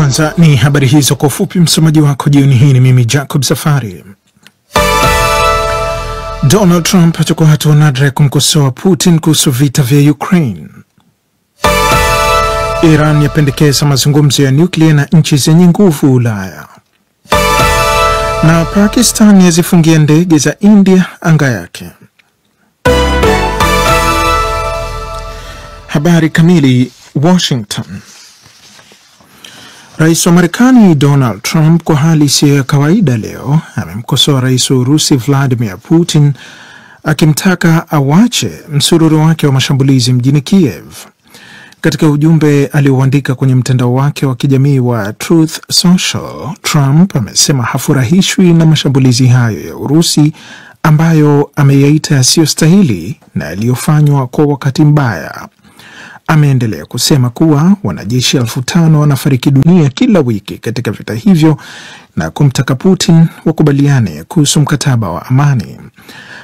Kwanza ni habari hizo kwa ufupi. Msomaji wako jioni hii ni mimi Jacob Safari. Donald Trump achukua hatua nadra ya kumkosoa Putin kuhusu vita vya Ukraine. Iran yapendekeza mazungumzo ya nyuklia na nchi zenye nguvu Ulaya. Na Pakistan yazifungia ndege za India anga yake. Habari kamili. Washington. Rais wa Marekani Donald Trump kwa hali isiyo ya kawaida leo amemkosoa rais wa Urusi Vladimir Putin akimtaka awache msururu wake wa mashambulizi mjini Kiev. Katika ujumbe alioandika kwenye mtandao wake wa kijamii wa Truth Social, Trump amesema hafurahishwi na mashambulizi hayo ya Urusi ambayo ameyaita yasiyostahili na yaliyofanywa kwa wakati mbaya. Ameendelea kusema kuwa wanajeshi 5,000 wanafariki dunia kila wiki katika vita hivyo na kumtaka Putin wakubaliane kuhusu mkataba wa amani.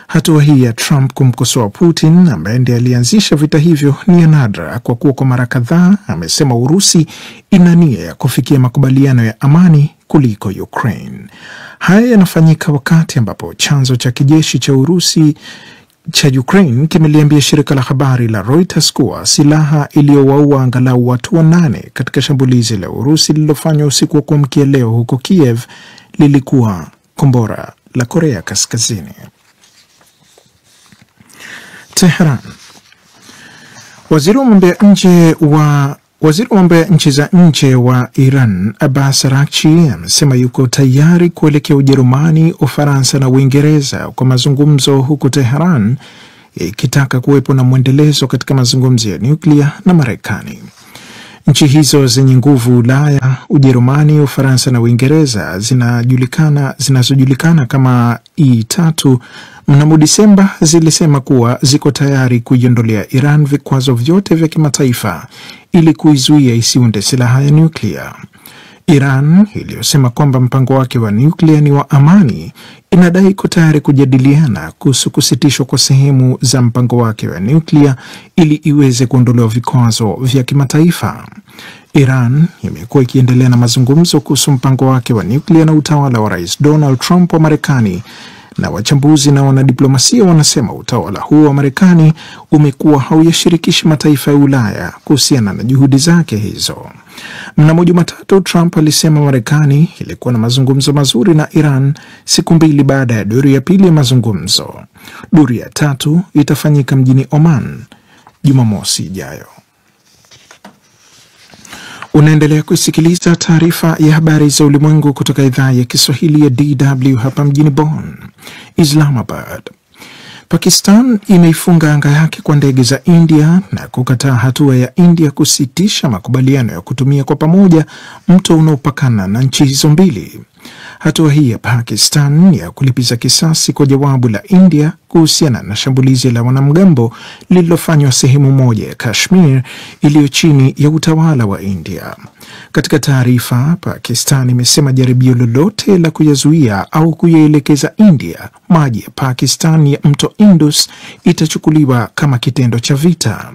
Hatua hii ya Trump kumkosoa Putin ambaye ndiye alianzisha vita hivyo ni nadra kwa kuwa kwa mara kadhaa amesema Urusi ina nia ya kufikia makubaliano ya amani kuliko Ukraine. Haya yanafanyika wakati ambapo chanzo cha kijeshi cha Urusi cha Ukraine kimeliambia shirika la habari la Reuters kuwa silaha iliyowaua angalau watu 8 katika shambulizi la Urusi lililofanywa usiku wa kuamkia leo huko Kiev lilikuwa kombora la Korea Kaskazini. Tehran. Waziri wa mambo ya nchi za nje wa Iran Abbas Araghchi amesema yuko tayari kuelekea Ujerumani, Ufaransa na Uingereza kwa mazungumzo, huku Tehran ikitaka kuwepo na mwendelezo katika mazungumzo ya nyuklia na Marekani. Nchi hizo zenye nguvu Ulaya, Ujerumani, Ufaransa na Uingereza zinazojulikana kama E3 mnamo Disemba zilisema kuwa ziko tayari kuiondolea Iran vikwazo vyote vya kimataifa ili kuizuia isiunde silaha ya nyuklia. Iran iliyosema kwamba mpango wake wa nyuklia ni wa amani inadai iko tayari kujadiliana kuhusu kusitishwa kwa sehemu za mpango wake wa nyuklia ili iweze kuondolewa vikwazo vya kimataifa. Iran imekuwa ikiendelea na mazungumzo kuhusu mpango wake wa nyuklia na utawala wa Rais Donald Trump wa Marekani, na wachambuzi na wanadiplomasia wanasema utawala huo wa Marekani umekuwa hauyashirikishi mataifa ya Ulaya kuhusiana na juhudi zake hizo. Mnamo Jumatatu, Trump alisema Marekani ilikuwa na mazungumzo mazuri na Iran siku 2 baada ya duru ya pili ya mazungumzo. Duru ya 3 itafanyika mjini Oman Jumamosi ijayo. Unaendelea kusikiliza taarifa ya habari za ulimwengu kutoka idhaa ya Kiswahili ya DW hapa mjini Bonn. Islamabad. Pakistan imeifunga anga yake kwa ndege za India na kukataa hatua ya India kusitisha makubaliano ya kutumia kwa pamoja mto unaopakana na nchi hizo mbili. Hatua hii ya Pakistan ya kulipiza kisasi kwa jawabu la India kuhusiana na shambulizi la wanamgambo lililofanywa sehemu moja ya Kashmir iliyo chini ya utawala wa India. Katika taarifa, Pakistan imesema jaribio lolote la kuyazuia au kuyaelekeza India maji ya Pakistan ya mto Indus itachukuliwa kama kitendo cha vita.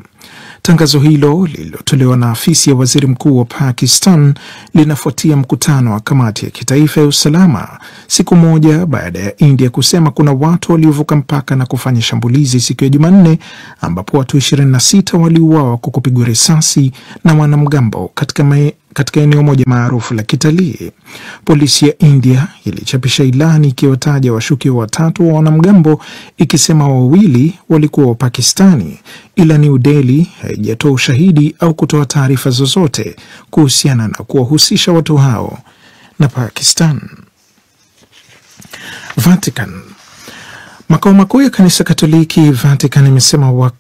Tangazo hilo lililotolewa na afisi ya waziri mkuu wa Pakistan linafuatia mkutano wa kamati ya kitaifa ya usalama siku moja baada ya India kusema kuna watu waliovuka mpaka na kufanya shambulizi siku ya Jumanne ambapo watu 26 waliuawa kwa kupigwa risasi na wanamgambo katika eneo moja maarufu la kitalii. Polisi ya India ilichapisha ilani ikiwataja washukiwa 3 wa wanamgambo ikisema 2 walikuwa wa Pakistani, ila New Delhi haijatoa ushahidi au kutoa taarifa zozote kuhusiana na kuwahusisha watu hao na Pakistan. Vatican. Makao makuu ya kanisa Katoliki Vatican imesema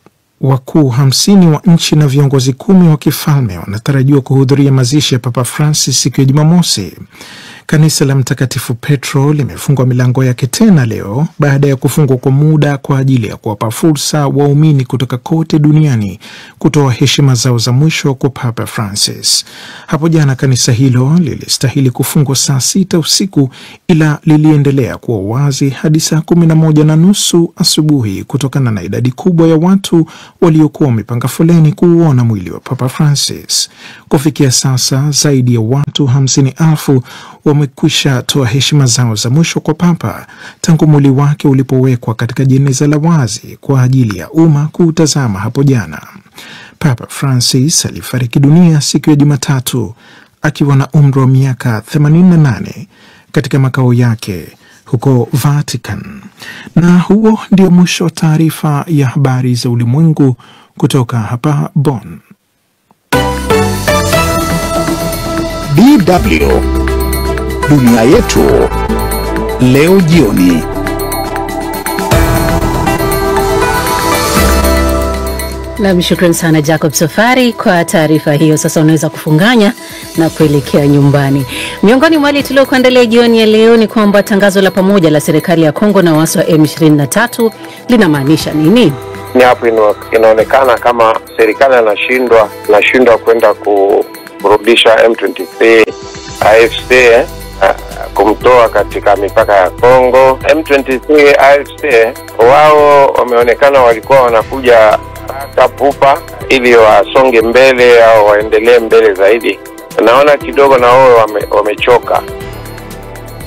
wakuu 50 wa nchi na viongozi 10 wa kifalme wanatarajiwa kuhudhuria mazishi ya Papa Francis siku ya Jumamosi. Kanisa la Mtakatifu Petro limefungwa milango yake tena leo baada ya kufungwa kwa muda kwa ajili ya kuwapa fursa waumini kutoka kote duniani kutoa heshima zao za mwisho kwa Papa Francis. Hapo jana kanisa hilo lilistahili kufungwa saa 6 usiku, ila liliendelea kuwa wazi hadi saa 11:30 asubuhi kutokana na idadi kubwa ya watu waliokuwa wamepanga foleni kuuona mwili wa Papa Francis. Kufikia sasa zaidi ya watu 50,000 wamekwisha toa heshima zao za mwisho kwa Papa tangu mwili wake ulipowekwa katika jeneza la wazi kwa ajili ya umma kuutazama hapo jana. Papa Francis alifariki dunia siku ya Jumatatu akiwa na umri wa miaka 88 katika makao yake huko Vatican. Na huo ndio mwisho wa taarifa ya habari za ulimwengu kutoka hapa Bonn. DW Dunia Yetu leo jioni. Na mshukuru sana Jacob Safari kwa taarifa hiyo. Sasa unaweza kufunganya na kuelekea nyumbani. Miongoni mwa wale tuliokuandalia jioni ya leo ni kwamba tangazo la pamoja la serikali ya Kongo na waasi wa M23 linamaanisha nini? Ni hapo inaonekana kama serikali inashindwa kwenda kurudisha M23 AFC kumtoa katika mipaka ya Kongo. M23 AFC wao wameonekana walikuwa wanakuja kapupa ili wasonge mbele au waendelee mbele zaidi. Naona kidogo na wao wamechoka.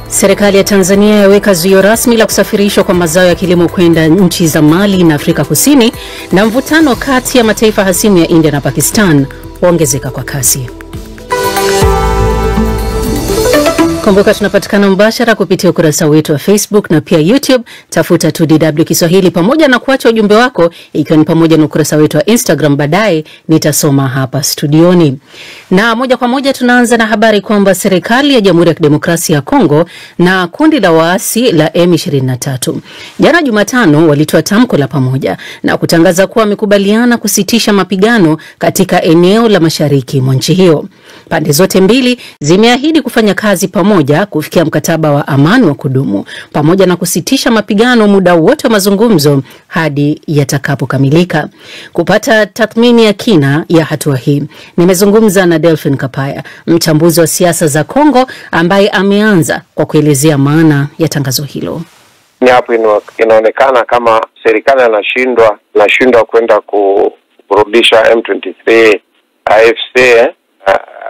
Serikali ya Tanzania yaweka zuio rasmi la kusafirishwa kwa mazao ya kilimo kwenda nchi za Mali na Afrika Kusini, na mvutano kati ya mataifa hasimu ya India na Pakistan huongezeka kwa kasi. Kumbuka tunapatikana mbashara kupitia ukurasa wetu wa Facebook na pia YouTube. Tafuta tu DW Kiswahili pamoja na kuacha ujumbe wako, ikiwa ni pamoja na ukurasa wetu wa Instagram. Baadaye nitasoma hapa studioni. Na moja kwa moja tunaanza na habari kwamba serikali ya Jamhuri ya Kidemokrasia ya Kongo na kundi la waasi la M23 jana Jumatano walitoa tamko la pamoja na kutangaza kuwa wamekubaliana kusitisha mapigano katika eneo la mashariki mwa nchi hiyo. Pande zote mbili zimeahidi kufanya kazi pamoja kufikia mkataba wa amani wa kudumu pamoja na kusitisha mapigano muda wote wa mazungumzo hadi yatakapokamilika. Kupata tathmini ya kina ya hatua hii, nimezungumza na Delphin Kapaya, mchambuzi wa siasa za Kongo, ambaye ameanza kwa kuelezea maana ya tangazo hilo. Ni hapo inaonekana kama serikali inashindwa kwenda kurudisha M23 AFC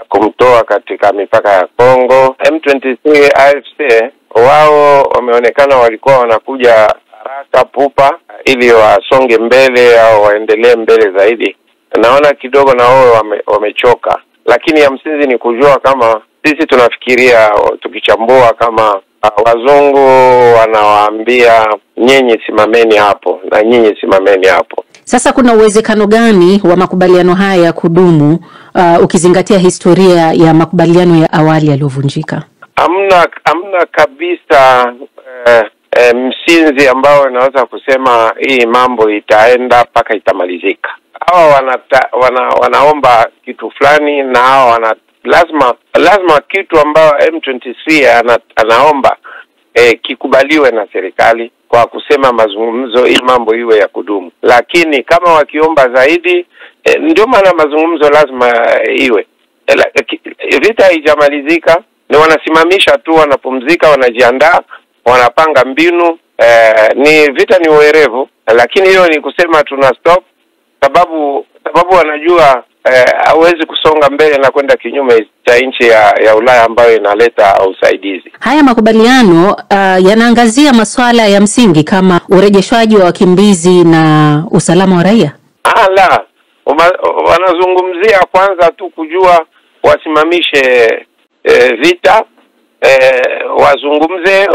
kumtoa katika mipaka ya Kongo. M23 AFC wao wameonekana walikuwa wanakuja haraka pupa ili wasonge mbele au waendelee mbele zaidi. Naona kidogo na wao wamechoka, lakini ya msingi ni kujua kama sisi tunafikiria, tukichambua kama wazungu wanawaambia nyinyi simameni hapo na nyinyi simameni hapo. Sasa kuna uwezekano gani wa makubaliano haya ya kudumu ukizingatia historia ya makubaliano ya awali yaliyovunjika? Hamna kabisa msingi ambao naweza kusema hii mambo itaenda mpaka itamalizika. Hawa wanaomba kitu fulani, na hawa lazima kitu ambao M23 anaomba kikubaliwe na serikali kwa kusema mazungumzo ili mambo iwe ya kudumu. Lakini kama wakiomba zaidi, ndio maana mazungumzo lazima iwe. Vita haijamalizika, ni wanasimamisha tu, wanapumzika, wanajiandaa, wanapanga mbinu. Ni vita ni uerevu, lakini hiyo ni kusema tuna stop sababu wanajua hawezi kusonga mbele na kwenda kinyume cha nchi ya Ulaya ambayo inaleta usaidizi. Haya makubaliano yanaangazia masuala ya msingi kama urejeshwaji wa wakimbizi na usalama wa raia. La, wanazungumzia kwanza tu kujua wasimamishe vita, wazungumze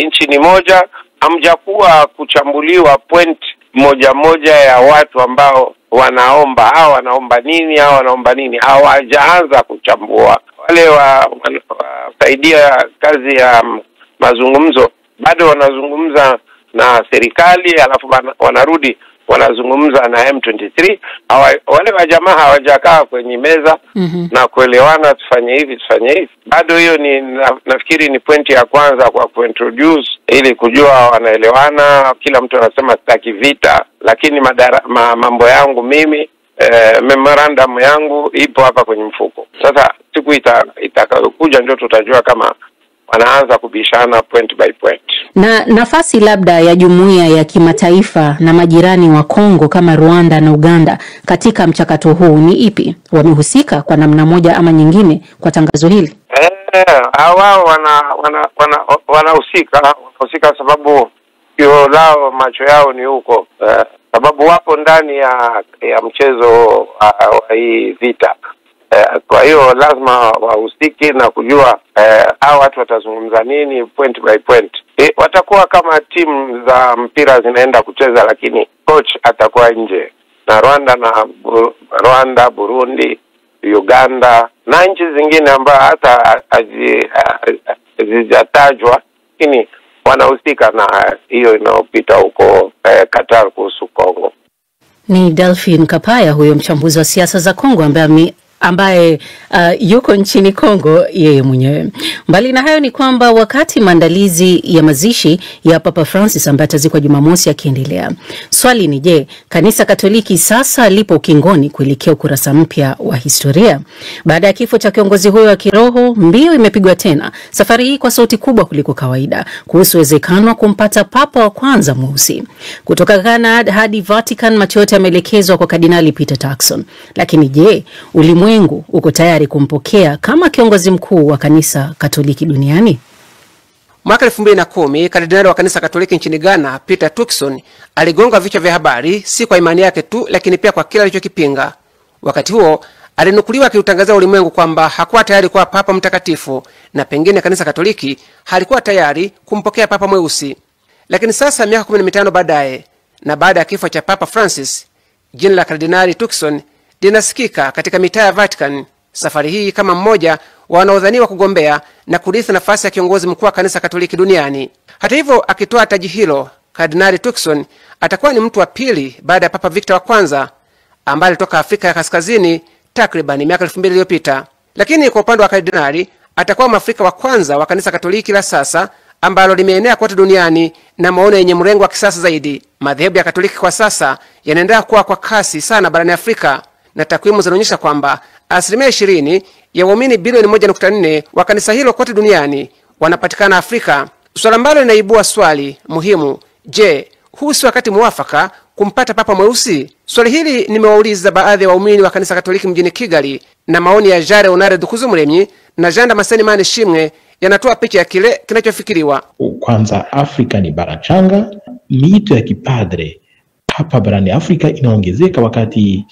nchi ni moja. Hamjakuwa kuchambuliwa point moja ya watu ambao wanaomba nini, hawajaanza kuchambua. Wale wasaidia kazi ya mazungumzo bado wanazungumza na serikali, alafu wanarudi wanazungumza na M23. Wale wajamaa hawajakaa kwenye meza na kuelewana tufanye hivi. Bado hiyo nafikiri ni pointi ya kwanza kwa kuintroduce, ili kujua wanaelewana. Kila mtu anasema sitaki vita, lakini mambo yangu mimi, memorandum yangu ipo hapa kwenye mfuko. Sasa siku itakayokuja ndio tutajua kama wanaanza kubishana point by point. Na nafasi labda ya jumuiya ya kimataifa na majirani wa Kongo kama Rwanda na Uganda katika mchakato huu ni ipi? Wamehusika kwa namna moja ama nyingine kwa tangazo hili? Wao wanahusika sababu hiyo lao macho yao ni huko, sababu wapo ndani ya mchezo wa hii vita. Kwa hiyo lazima wahusiki na kujua hao watu watazungumza nini point by point. Watakuwa kama timu za mpira zinaenda kucheza, lakini coach atakuwa nje. Na Rwanda, Burundi, Uganda na nchi zingine ambazo hata hazijatajwa, lakini wanahusika na hiyo inayopita huko Qatar kuhusu Kongo. Ni Delphine Kapaya, huyo mchambuzi wa siasa za Kongo ambaye yuko nchini Kongo yeye mwenyewe. Mbali na hayo ni kwamba wakati maandalizi ya mazishi ya Papa Francis ambaye atazikwa Jumamosi yakiendelea, swali ni je, Kanisa Katoliki sasa lipo ukingoni kuelekea ukurasa mpya wa historia? Baada ya kifo cha kiongozi huyo wa kiroho, mbio imepigwa tena, safari hii kwa sauti kubwa kuliko kawaida, kuhusu uwezekano wa kumpata papa wa kwanza mweusi. Kutoka Ghana hadi Vatican, macho yote yameelekezwa kwa Kardinali Peter Turkson. Lakini je, ulimwengu uko tayari kumpokea kama kiongozi mkuu wa Kanisa Katoliki duniani? Mwaka 2010 Kardinali wa Kanisa Katoliki nchini Ghana Peter Turkson aligonga vichwa vya habari, si kwa imani yake tu, lakini pia kwa kila alichokipinga. Wakati huo alinukuliwa akiutangazia ulimwengu kwamba hakuwa tayari kuwa papa mtakatifu, na pengine Kanisa Katoliki halikuwa tayari kumpokea papa mweusi. Lakini sasa miaka 15 baadaye, na baada ya kifo cha Papa Francis, jina la Kardinali Turkson linasikika katika mitaa ya Vatican, safari hii kama mmoja wanaodhaniwa kugombea na kurithi nafasi ya kiongozi mkuu wa Kanisa Katoliki duniani. Hata hivyo, akitoa taji hilo, Kardinali Turkson atakuwa ni mtu wa pili baada ya Papa Victor wa kwanza ambaye alitoka Afrika ya Kaskazini takriban miaka 2000 iliyopita. Lakini kwa upande wa kardinali, atakuwa Mwafrika wa kwanza wa Kanisa Katoliki la sasa ambalo limeenea kote duniani na maono yenye mrengo wa kisasa zaidi. Madhehebu ya Katoliki kwa sasa yanaendelea kuwa kwa kasi sana barani Afrika, na takwimu zinaonyesha kwamba 20% ya waumini bilioni 1.4 wa kanisa hilo kote duniani wanapatikana Afrika. Swala ambalo linaibua swali muhimu: je, huu si wakati muafaka kumpata papa mweusi? Swali hili nimewauliza baadhi ya waumini wa Kanisa Katoliki mjini Kigali, na maoni ya Jare Onare Dukuzumuremyi na Janda Maseni Mane Shimwe yanatoa picha ya kile kinachofikiriwa. Kwanza, Afrika ni bara changa. Miito ya kipadre hapa barani Afrika inaongezeka wakati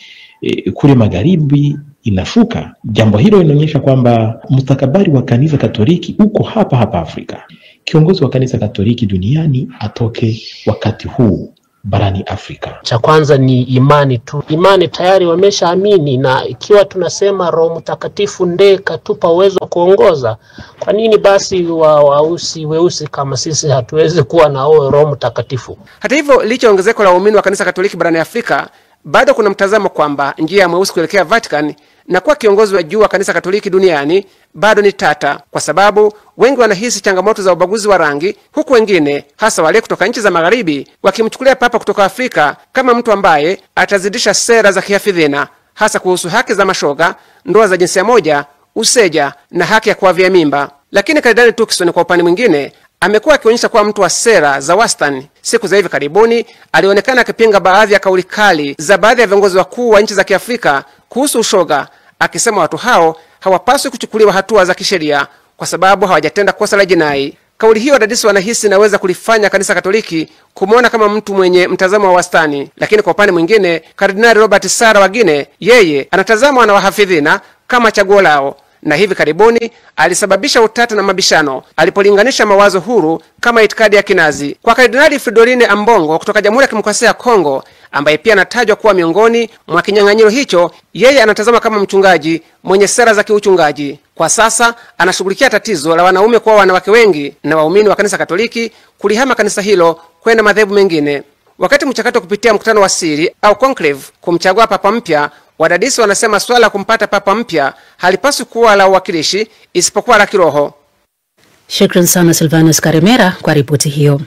kule magharibi inashuka. Jambo hilo linaonyesha kwamba mustakabali wa Kanisa Katoliki uko hapa Afrika. Kiongozi wa Kanisa Katoliki duniani atoke wakati huu barani Afrika. Cha kwanza ni imani tu. Imani tayari wameshaamini, na ikiwa tunasema Roho Mtakatifu ndiye katupa uwezo wa kuongoza, kwa nini basi weusi kama sisi hatuwezi kuwa na Roho Mtakatifu? Hata hivyo, licha ongezeko la waumini wa Kanisa Katoliki barani Afrika, bado kuna mtazamo kwamba njia ya mweusi kuelekea Vatican na kuwa kiongozi wa juu wa Kanisa Katoliki duniani bado ni tata, kwa sababu wengi wanahisi changamoto za ubaguzi wa rangi, huku wengine hasa wale kutoka nchi za magharibi wakimchukulia papa kutoka Afrika kama mtu ambaye atazidisha sera za kihafidhina, hasa kuhusu haki za mashoga, ndoa za jinsia moja, useja na haki ya kuavia mimba. Lakini Kardinali Turkson kwa upande mwingine amekuwa akionyesha kuwa mtu wa sera za wastani. Siku za hivi karibuni alionekana akipinga baadhi ya kauli kali za baadhi ya viongozi wakuu wa nchi za Kiafrika kuhusu ushoga, akisema watu hao hawapaswi kuchukuliwa hatua za kisheria kwa sababu hawajatenda kosa la jinai. Kauli hiyo dadisi wanahisi inaweza kulifanya Kanisa Katoliki kumwona kama mtu mwenye mtazamo wa wastani. Lakini kwa upande mwingine, Kardinali Robert Sara wa Guinea, yeye anatazama wanawahafidhina kama chaguo lao, na hivi karibuni alisababisha utata na mabishano alipolinganisha mawazo huru kama itikadi ya kinazi. Kwa Kardinali Fridolin Ambongo kutoka Jamhuri ya Kidemokrasia ya Kongo, ambaye pia anatajwa kuwa miongoni mwa kinyang'anyiro hicho, yeye anatazama kama mchungaji mwenye sera za kiuchungaji. Kwa sasa anashughulikia tatizo la wanaume kuwa wanawake wengi na waumini wa Kanisa Katoliki kulihama kanisa hilo kwenda madhehebu mengine. Wakati mchakato kupitia mkutano wa siri au conclave kumchagua papa mpya, wadadisi wanasema swala la kumpata papa mpya halipaswi kuwa la uwakilishi isipokuwa la kiroho. Shukran sana Silvanus Karemera kwa ripoti hiyo.